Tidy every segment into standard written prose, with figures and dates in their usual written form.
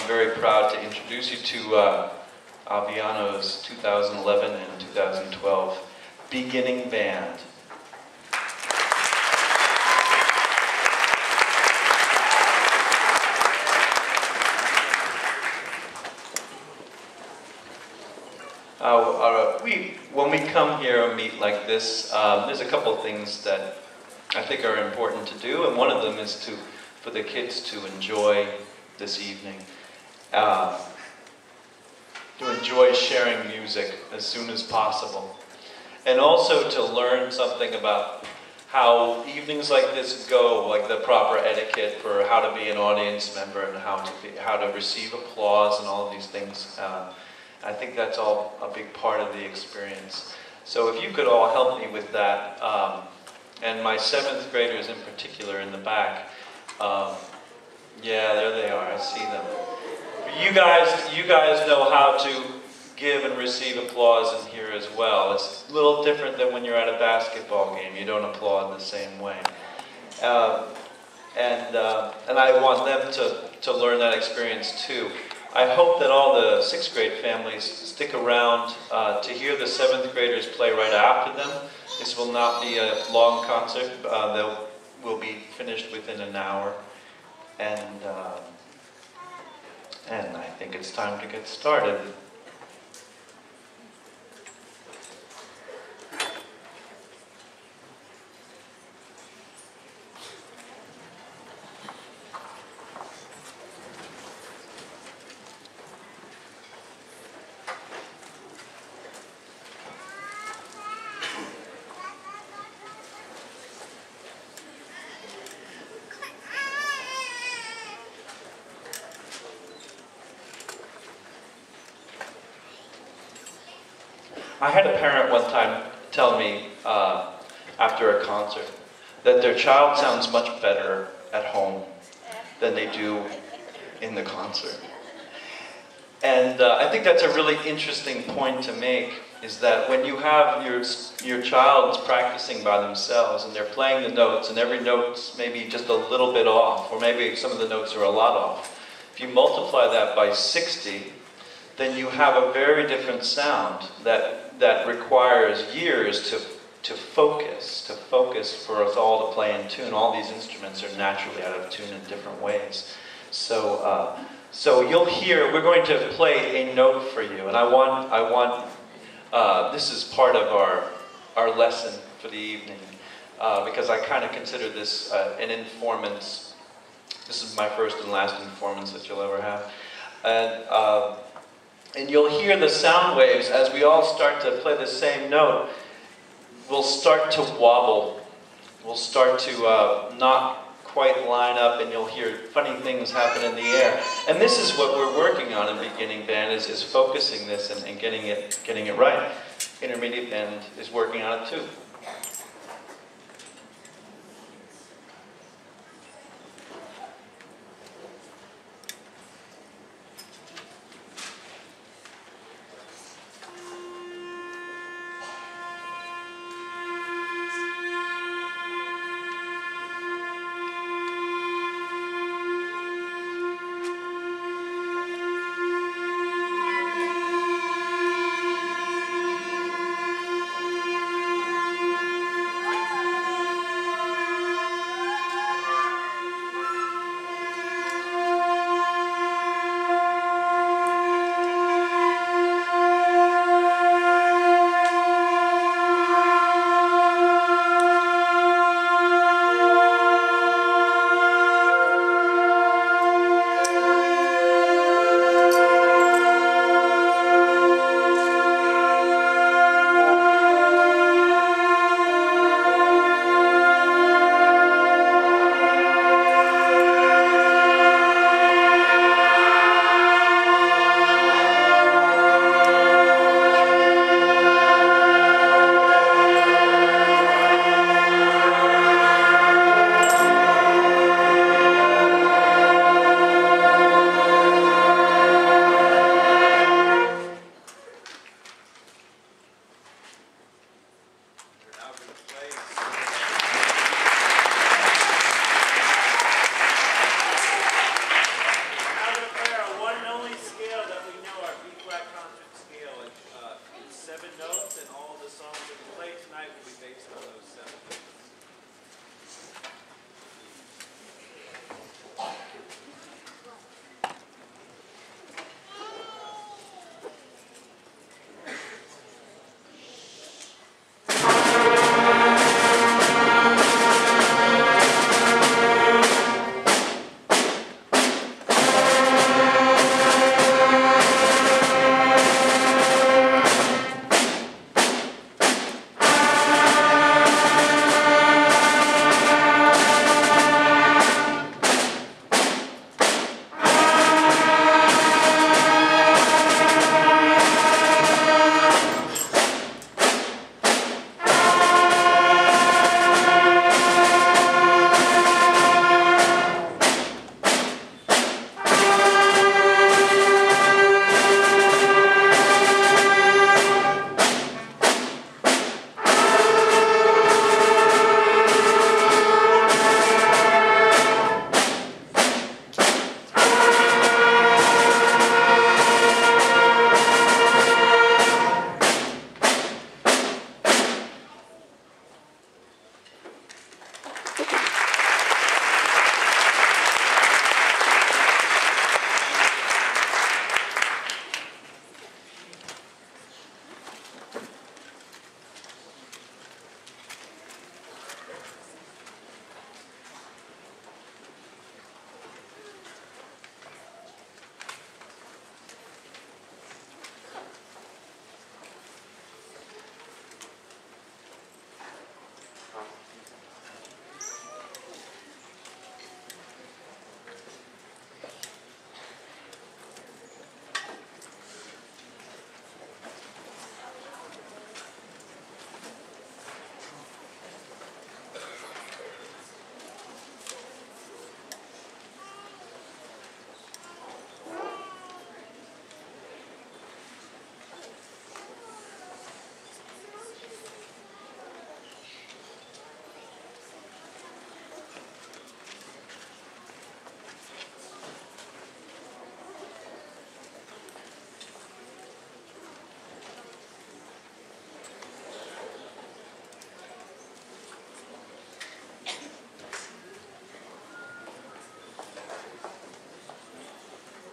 I'm very proud to introduce you to Aviano's 2011 and 2012 beginning band. When we come here and meet like this, there's a couple of things that I think are important to do, and one of them is for the kids to enjoy this evening, to enjoy sharing music as soon as possible, and also to learn something about how evenings like this go, like the proper etiquette for how to be an audience member and how to receive applause and all of these things. I think that's all a big part of the experience. So if you could all help me with that, and my 7th graders in particular in the back, yeah, there they are, I see them. You guys know how to give and receive applause in here as well. It's a little different than when you're at a basketball game. You don't applaud the same way. And I want them to learn that experience too. I hope that all the 6th grade families stick around to hear the 7th graders play right after them. This will not be a long concert. We'll be finished within an hour. And I think it's time to get started. I had a parent one time tell me after a concert that their child sounds much better at home than they do in the concert. And I think that's a really interesting point to make, is that when you have your child's practicing by themselves and they're playing the notes and every note's maybe just a little bit off, or maybe some of the notes are a lot off, if you multiply that by 60, then you have a very different sound that requires years to focus for us all to play in tune. All these instruments are naturally out of tune in different ways. So you'll hear, we're going to play a note for you, and I want this is part of our lesson for the evening, because I kind of consider this an informant's. This is my first and last informant that you'll ever have, and you'll hear the sound waves as we all start to play the same note. We'll start to wobble. We'll start to not quite line up, and you'll hear funny things happen in the air. And this is what we're working on in beginning band, is focusing this and getting it right. Intermediate band is working on it too. the songs that we play tonight will be based on those 7.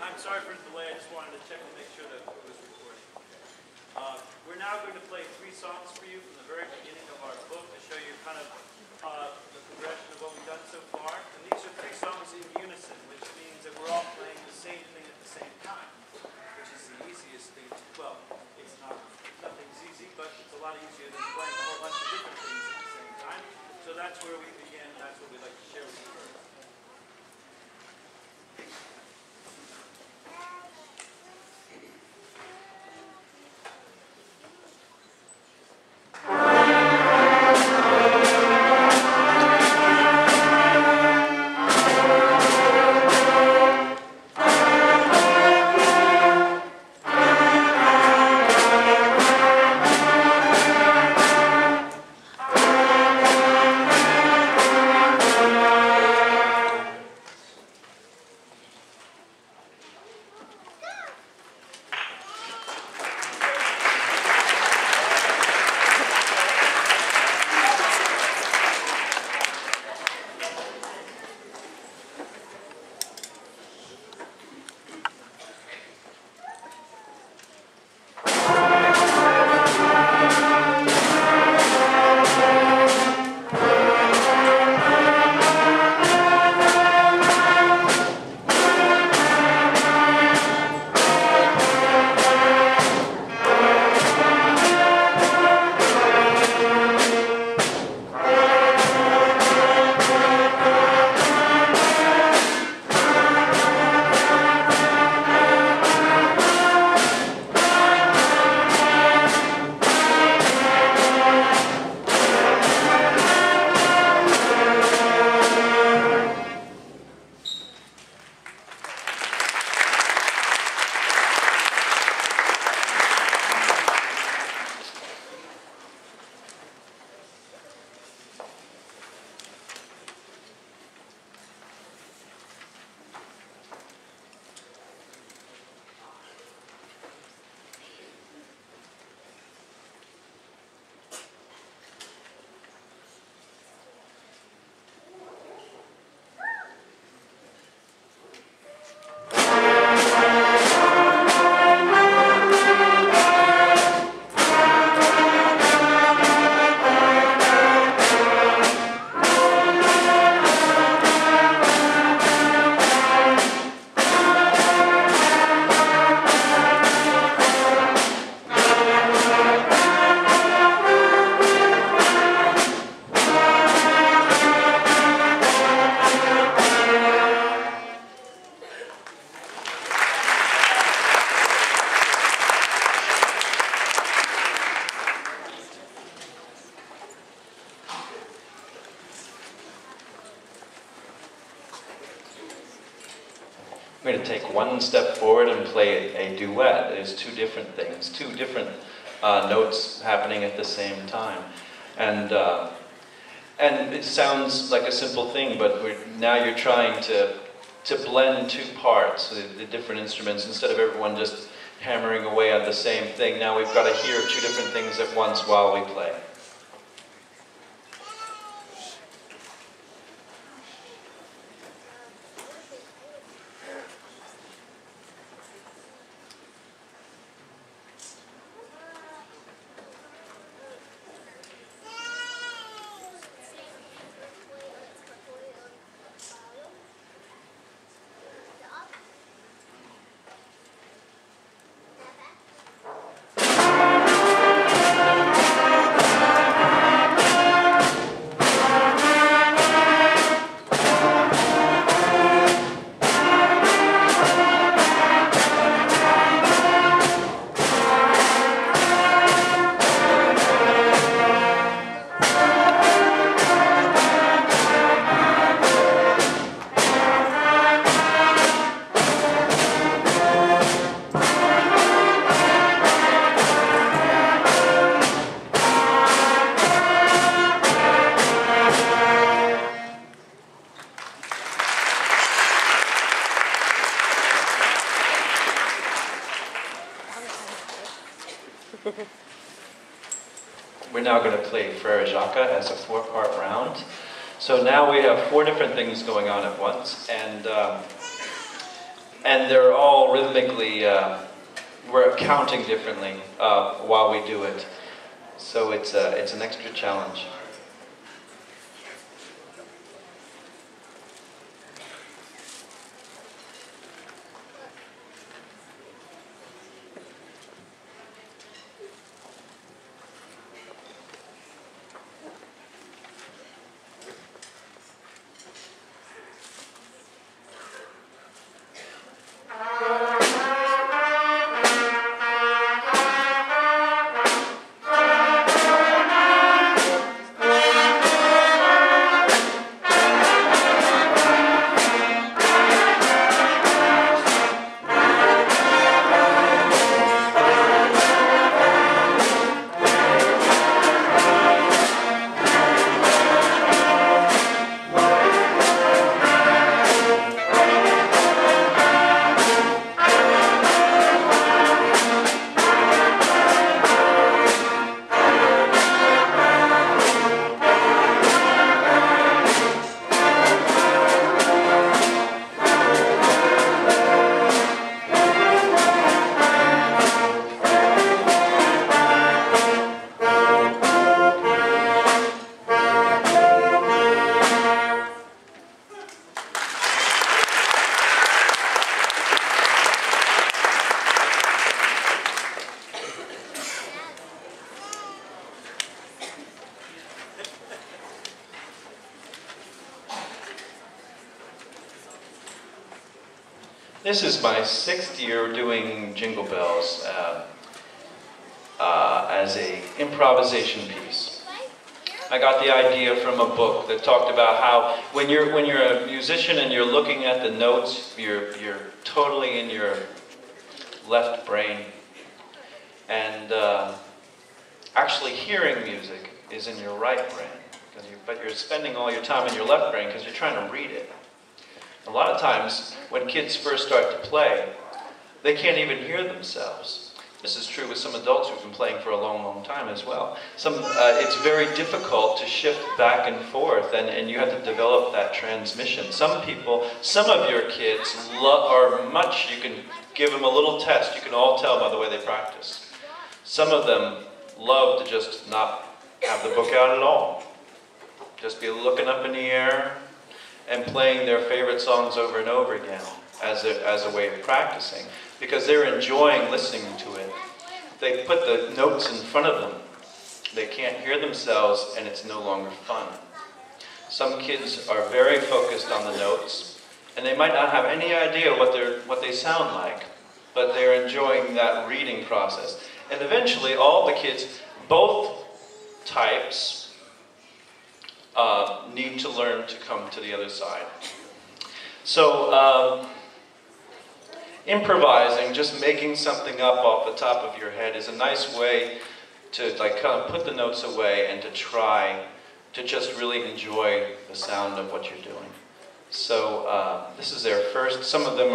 I'm sorry for the delay. I just wanted to check to make sure that it was recording. We're now going to play 3 songs for you from the very beginning of our book to show you kind of the progression of what we've done so far. And these are 3 songs in unison, which means that we're all playing the same thing at the same time, which is the easiest thing. Well, it's not, nothing's easy, but it's a lot easier than playing a whole bunch of different things at the same time. So that's where we begin. That's what we'd like to share with you first. going to take one step forward and play a duet. There's two different things, two different notes happening at the same time. And it sounds like a simple thing, but now you're trying to blend two parts, the different instruments, instead of everyone just hammering away on the same thing. Now we've got to hear two different things at once while we play. We're now going to play Frere Jacques as a 4-part round. So now we have 4 different things going on at once, and they're all rhythmically, we're counting differently while we do it. So it's an extra challenge. This is my 6th year doing Jingle Bells as an improvisation piece. I got the idea from a book that talked about how when you're a musician and you're looking at the notes, you're totally in your left brain, and actually hearing music is in your right brain. But you're spending all your time in your left brain because you're trying to read it. A lot of times, when kids first start to play, they can't even hear themselves. This is true with some adults who've been playing for a long, long time as well. It's very difficult to shift back and forth, and you have to develop that transmission. Some of your kids are much, you can give them a little test, you can all tell by the way they practice. Some of them love to just not have the book out at all. Just be looking up in the air and playing their favorite songs over and over again as a way of practicing, because they're enjoying listening to it. They put the notes in front of them. They can't hear themselves, and it's no longer fun. Some kids are very focused on the notes, and they might not have any idea what they sound like, but they're enjoying that reading process. And eventually, all the kids, both types, need to learn to come to the other side. So improvising, just making something up off the top of your head is a nice way to like kind of put the notes away and to try to just really enjoy the sound of what you're doing. So this is their first, some of them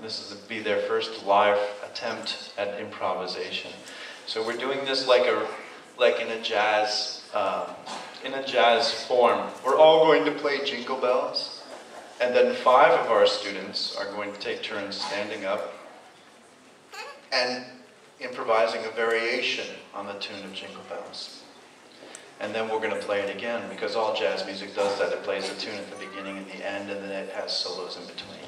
this is be their first live attempt at improvisation. So we're doing this like in a jazz form. We're all going to play Jingle Bells, and then 5 of our students are going to take turns standing up and improvising a variation on the tune of Jingle Bells. And then we're going to play it again, because all jazz music does that. It plays the tune at the beginning and the end, and then it has solos in between.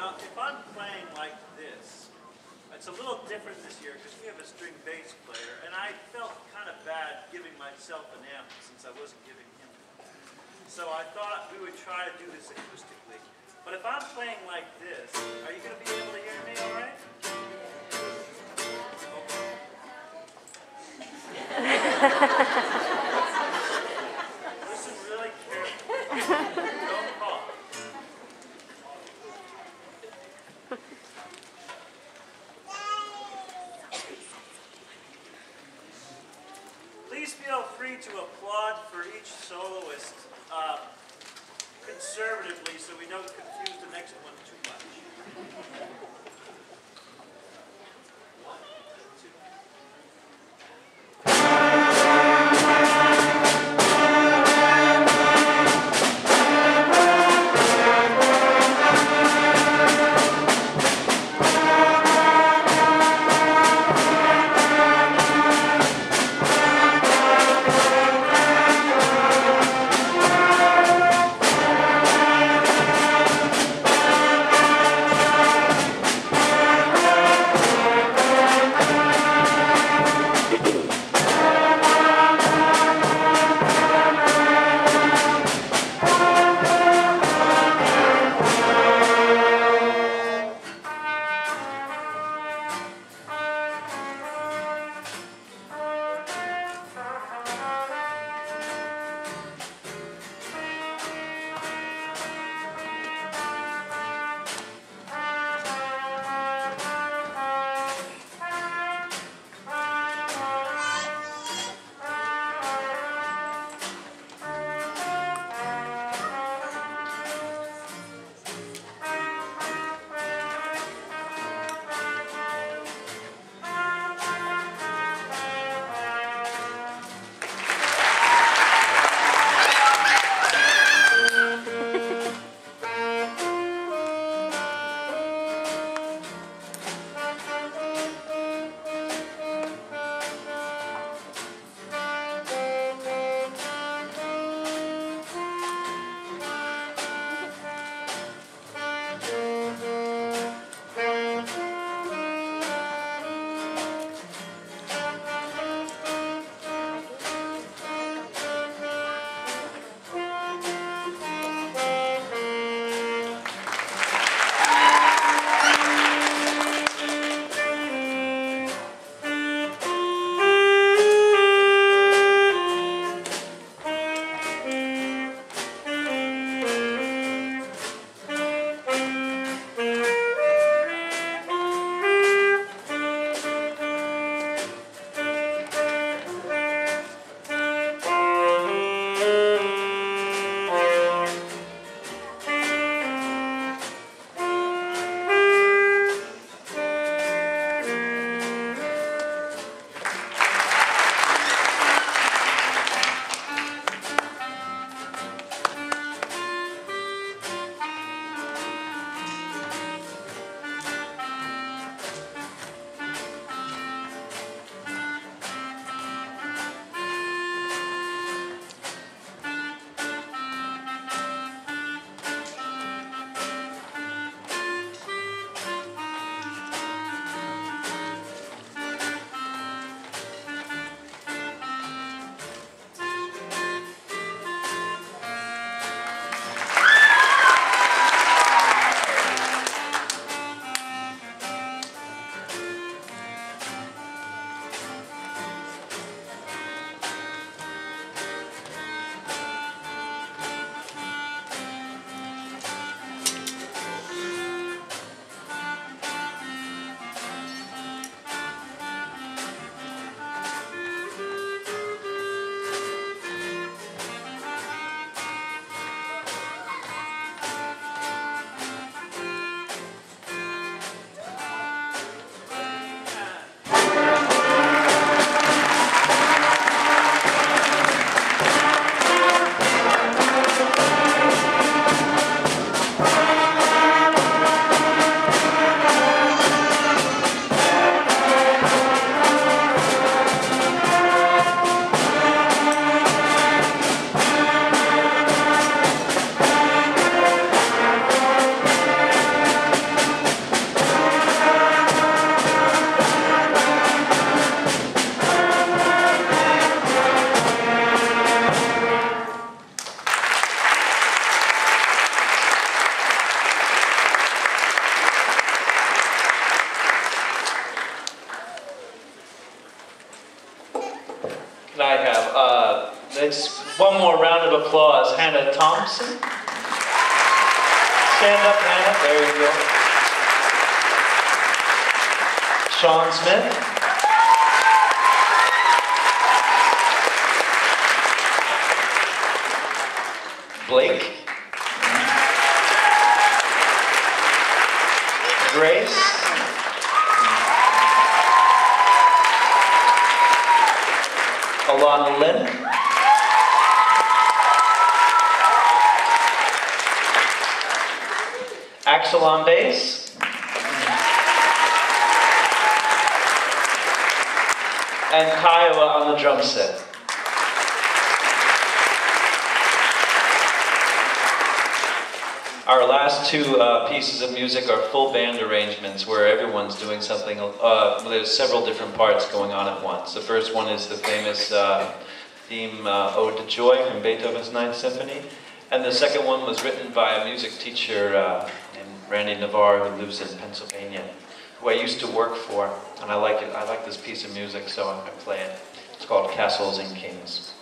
Now, if I'm playing like this, it's a little different this year because we have a string bass player, and I felt kind of bad giving myself an amp since I wasn't giving him one. So I thought we would try to do this acoustically. But if I'm playing like this, are you going to be able to hear me all right? Listen really carefully. Don't cough. Please feel free to applaud for each soloist conservatively so we don't confuse the next one too much. One more round of applause. Hannah Thompson. Stand up, Hannah. There you go. Sean Smith. Blake. Grace. Alana Lynn. Axel on bass. And Kiowa on the drum set. Our last two pieces of music are full band arrangements where everyone's doing something. There's several different parts going on at once. The first one is the famous theme Ode to Joy from Beethoven's Ninth Symphony. And the second one was written by a music teacher named Randy Navarre, who lives in Pennsylvania, who I used to work for. And I like it. I like this piece of music, so I play it. It's called Castles and Kings.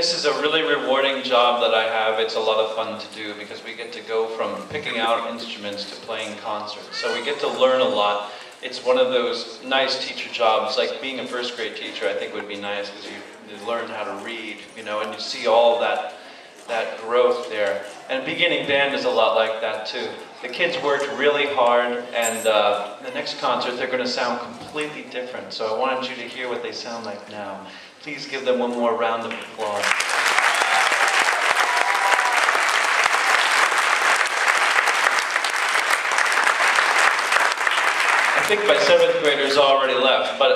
This is a really rewarding job that I have. It's a lot of fun to do because we get to go from picking out instruments to playing concerts. So we get to learn a lot. It's one of those nice teacher jobs, like being a first grade teacher I think would be nice because you learn how to read, you know, and you see all that growth there. And beginning band is a lot like that too. The kids worked really hard, and the next concert they're going to sound completely different. So I wanted you to hear what they sound like now. Please give them one more round of applause. I think my 7th graders already left, but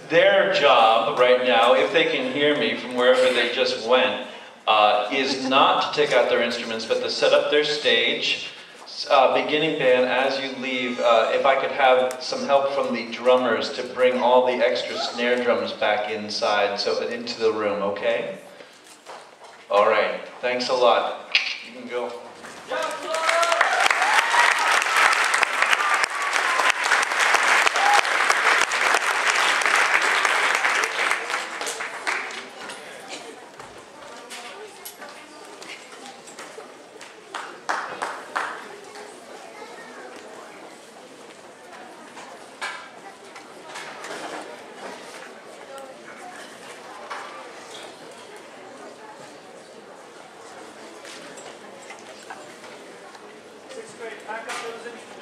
their job right now, if they can hear me from wherever they just went, is not to take out their instruments, but to set up their stage. Beginning band, as you leave, if I could have some help from the drummers to bring all the extra snare drums back inside, so into the room, okay? All right, thanks a lot. You can go. Pack up those instruments.